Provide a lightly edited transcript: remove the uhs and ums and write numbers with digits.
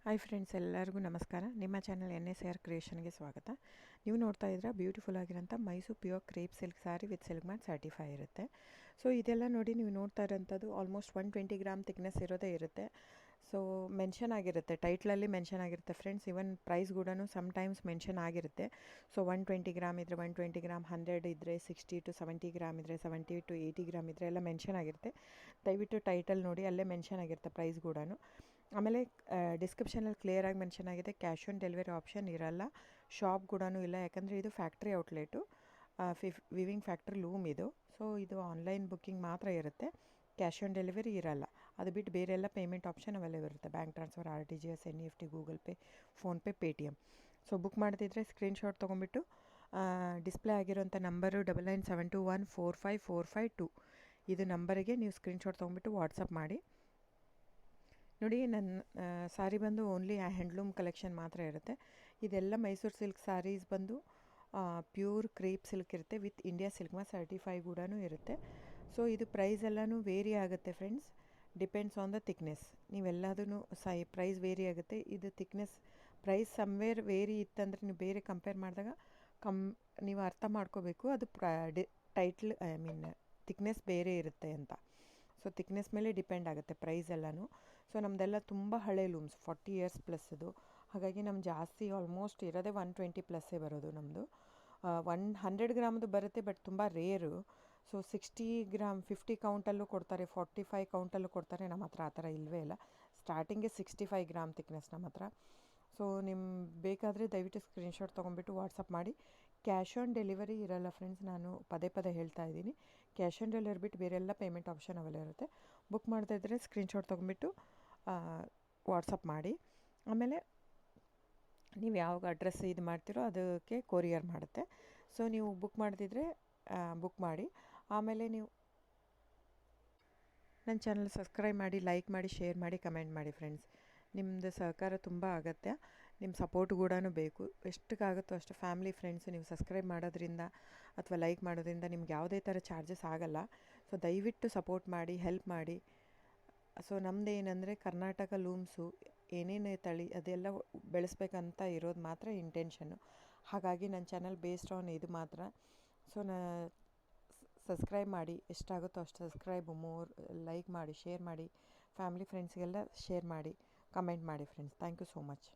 Hi friends, ಎಲ್ಲರಿಗೂ ನಮಸ್ಕಾರ. ನಿಮ್ಮ ಚಾನಲ್ Nsar Creationsಗೆ ಸ್ವಾಗತ. ನೀವು ನೋಡ್ತಾ ಇದ್ದೀರಾ ಬ್ಯೂಟಿಫುಲ್ ಆಗಿರೋಂಥ Mysore pure crepe silk sari with silk ಮ್ಯಾಟ್ ಸರ್ಟಿಫೈ ಇರುತ್ತೆ. ಸೊ ಇದೆಲ್ಲ ನೋಡಿ ನೀವು ನೋಡ್ತಾ ಇರೋಂಥದ್ದು ಆಲ್ಮೋಸ್ಟ್ 120 ಗ್ರಾಮ್ ಥಿಕ್ನೆಸ್ ಇರೋದೇ ಇರುತ್ತೆ. ಸೊ ಮೆನ್ಷನ್ ಆಗಿರುತ್ತೆ, ಟೈಟ್ಲಲ್ಲಿ ಮೆನ್ಷನ್ ಆಗಿರುತ್ತೆ ಫ್ರೆಂಡ್ಸ್. ಇವನ್ ಪ್ರೈಸ್ ಕೂಡ ಸಮ್ಟೈಮ್ಸ್ ಮೆನ್ಷನ್ ಆಗಿರುತ್ತೆ. ಸೊ 120 ಗ್ರಾಮ್ ಇದ್ದರೆ 120 ಗ್ರಾಮ್, 100 ಇದ್ದರೆ 60 to 70 ಗ್ರಾಮ್ ಇದ್ದರೆ 70 to 80 ಗ್ರಾಮ್ ಇದ್ದರೆ ಎಲ್ಲ ಮೆನ್ಷನ್ ಆಗಿರುತ್ತೆ. ದಯವಿಟ್ಟು ಟೈಟಲ್ ನೋಡಿ, ಅಲ್ಲೇ ಮೆನ್ಷನ್ ಆಗಿರುತ್ತೆ ಪ್ರೈಸ್ ಕೂಡ. ಆಮೇಲೆ ಡಿಸ್ಕ್ರಿಪ್ಷನಲ್ಲಿ ಕ್ಲಿಯರಾಗಿ ಮೆನ್ಷನ್ ಆಗಿದೆ, ಕ್ಯಾಶ್ ಆನ್ ಡೆಲಿವರಿ ಆಪ್ಷನ್ ಇರಲ್ಲ, ಶಾಪ್ ಕೂಡ ಇಲ್ಲ. ಯಾಕಂದರೆ ಇದು factory outlet, viewing factory loom ಇದು. ಸೊ ಇದು ಆನ್ಲೈನ್ ಬುಕ್ಕಿಂಗ್ ಮಾತ್ರ ಇರುತ್ತೆ, ಕ್ಯಾಶ್ ಆನ್ ಡೆಲಿವರಿ ಇರಲ್ಲ. ಅದು ಬಿಟ್ಟು ಬೇರೆಲ್ಲ ಪೇಮೆಂಟ್ ಆಪ್ಷನ್ ಅವೈಲೇಬಲ್ ಇರುತ್ತೆ, bank transfer, RTGS, NEFT, Google pay, PhonePe, Paytm. So book ಮಾಡ್ತಿದ್ರೆ ಸ್ಕ್ರೀನ್ಶಾಟ್ ತೊಗೊಂಬಿಟ್ಟು ಡಿಸ್ಪ್ಲೇ ಆಗಿರೋಂಥ ನಂಬರು 9972145452 ಇದು ನಂಬರಿಗೆ ನೀವು ಸ್ಕ್ರೀನ್ಶಾಟ್ ತೊಗೊಂಬಿಟ್ಟು ವಾಟ್ಸಪ್ ಮಾಡಿ. ನೋಡಿ, ನನ್ನ ಸಾರಿ ಬಂದು ಓನ್ಲಿ ಹ್ಯಾಂಡ್ಲೂಮ್ ಕಲೆಕ್ಷನ್ ಮಾತ್ರ ಇರುತ್ತೆ. ಇದೆಲ್ಲ ಮೈಸೂರು ಸಿಲ್ಕ್ ಸಾರೀಸ್ ಬಂದು ಪ್ಯೂರ್ ಕ್ರೇಪ್ ಸಿಲ್ಕ್ ಇರುತ್ತೆ, with India silk mark certify ಕೂಡ ಇರುತ್ತೆ. ಸೊ ಇದು ಪ್ರೈಸ್ ಎಲ್ಲನೂ ವೇರಿ ಆಗುತ್ತೆ friends, depends on the thickness. ನೀವೆಲ್ಲದೂ ಪ್ರೈಸ್ ವೇರಿ ಆಗುತ್ತೆ. ಇದು ಥಿಕ್ನೆಸ್ ಪ್ರೈಸ್ ಸಮ್ವೇರ್ ವೇರಿ ಇತ್ತಂದರೆ ನೀವು ಬೇರೆ ಕಂಪೇರ್ ಮಾಡಿದಾಗ ನೀವು ಅರ್ಥ ಮಾಡ್ಕೋಬೇಕು, ಅದು ಥಿಕ್ನೆಸ್ ಬೇರೆ ಇರುತ್ತೆ ಅಂತ. ಸೊ ಥಿಕ್ನೆಸ್ ಮೇಲೆ ಡಿಪೆಂಡ್ ಆಗುತ್ತೆ ಪ್ರೈಸ್ ಎಲ್ಲನೂ. ಸೊ ನಮ್ಮದೆಲ್ಲ ತುಂಬ ಹಳೆ ಲೂಮ್ಸ್, 40 ಇಯರ್ಸ್ ಪ್ಲಸ್ ಅದು. ಹಾಗಾಗಿ ನಮ್ಮ ಜಾಸ್ತಿ ಆಲ್ಮೋಸ್ಟ್ ಇರೋದೇ 120 ಪ್ಲಸ್ಸೇ ಬರೋದು ನಮ್ಮದು. 100 ಗ್ರಾಮ್ದು ಬರುತ್ತೆ, ಬಟ್ ತುಂಬ ರೇರು. ಸೊ 60 ಗ್ರಾಮ್ 50 ಕೌಂಟಲ್ಲೂ ಕೊಡ್ತಾರೆ, 45 ಕೌಂಟಲ್ಲೂ ಕೊಡ್ತಾರೆ. ನಮ್ಮ ಹತ್ರ ಆ ಥರ ಇಲ್ಲವೇ ಇಲ್ಲ. ಸ್ಟಾರ್ಟಿಂಗೇ 65 ಗ್ರಾಮ್ ಥಿಕ್ನೆಸ್ ನಮ್ಮ ಹತ್ರ. ಸೊ ಬೇಕಾದರೆ ದಯವಿಟ್ಟು ಸ್ಕ್ರೀನ್ಶಾಟ್ ತೊಗೊಂಬಿಟ್ಟು ವಾಟ್ಸಪ್ ಮಾಡಿ. ಕ್ಯಾಶ್ ಆನ್ ಡೆಲಿವರಿ ಇರಲ್ಲ ಫ್ರೆಂಡ್ಸ್, ನಾನು ಪದೇ ಪದೇ ಹೇಳ್ತಾ ಇದ್ದೀನಿ. ಕ್ಯಾಶ್ ಆನ್ ಡೆಲಿವರಿ ಬಿಟ್ಟು ಬೇರೆಲ್ಲ ಪೇಮೆಂಟ್ ಆಪ್ಷನ್ ಅವೈಲೇಬಲ್ ಇರುತ್ತೆ. ಬುಕ್ ಮಾಡ್ತಾ ಇದ್ದರೆ ಸ್ಕ್ರೀನ್ಶಾಟ್ ತೊಗೊಂಬಿಟ್ಟು ವಾಟ್ಸಪ್ ಮಾಡಿ. ಆಮೇಲೆ ನೀವು ಯಾವಾಗ ಅಡ್ರೆಸ್ ಇದು ಮಾಡ್ತೀರೋ ಅದಕ್ಕೆ ಕೊರಿಯರ್ ಮಾಡುತ್ತೆ. ಸೊ ನೀವು ಬುಕ್ ಮಾಡ್ತಿದ್ರೆ ಬುಕ್ ಮಾಡಿ. ಆಮೇಲೆ ನೀವು ನನ್ನ ಚಾನಲ್ ಸಬ್ಸ್ಕ್ರೈಬ್ ಮಾಡಿ, ಲೈಕ್ ಮಾಡಿ, ಶೇರ್ ಮಾಡಿ, ಕಮೆಂಟ್ ಮಾಡಿ ಫ್ರೆಂಡ್ಸ್. ನಿಮ್ಮದು ಸಹಕಾರ ತುಂಬ ಅಗತ್ಯ, ನಿಮ್ಮ ಸಪೋರ್ಟ್ ಕೂಡ ಬೇಕು. ಎಷ್ಟಕ್ಕಾಗುತ್ತೋ ಅಷ್ಟು ಫ್ಯಾಮಿಲಿ ಫ್ರೆಂಡ್ಸು ನೀವು ಸಬ್ಸ್ಕ್ರೈಬ್ ಮಾಡೋದ್ರಿಂದ ಅಥವಾ ಲೈಕ್ ಮಾಡೋದ್ರಿಂದ ನಿಮ್ಗೆ ಯಾವುದೇ ಥರ ಚಾರ್ಜಸ್ ಆಗಲ್ಲ. ಸೊ ದಯವಿಟ್ಟು ಸಪೋರ್ಟ್ ಮಾಡಿ, ಹೆಲ್ಪ್ ಮಾಡಿ. ಸೊ ನಮ್ಮದು ಏನಂದರೆ ಕರ್ನಾಟಕ ಲೂಮ್ಸು ಏನೇನು ತಳಿ ಅದೆಲ್ಲ ಬೆಳೆಸ್ಬೇಕಂತ ಇರೋದು ಮಾತ್ರ ಇಂಟೆನ್ಷನ್ನು. ಹಾಗಾಗಿ ನನ್ನ ಚಾನಲ್ ಬೇಸ್ಡ್ ಆನ್ ಇದು ಮಾತ್ರ. ಸೊ ಸಬ್ಸ್ಕ್ರೈಬ್ ಮಾಡಿ, ಎಷ್ಟಾಗುತ್ತೋ ಅಷ್ಟು ಸಬ್ಸ್ಕ್ರೈಬ್, ಲೈಕ್ ಮಾಡಿ, ಶೇರ್ ಮಾಡಿ, ಫ್ಯಾಮಿಲಿ ಫ್ರೆಂಡ್ಸ್ಗೆಲ್ಲ ಶೇರ್ ಮಾಡಿ, ಕಮೆಂಟ್ ಮಾಡಿ friends. Thank you so much.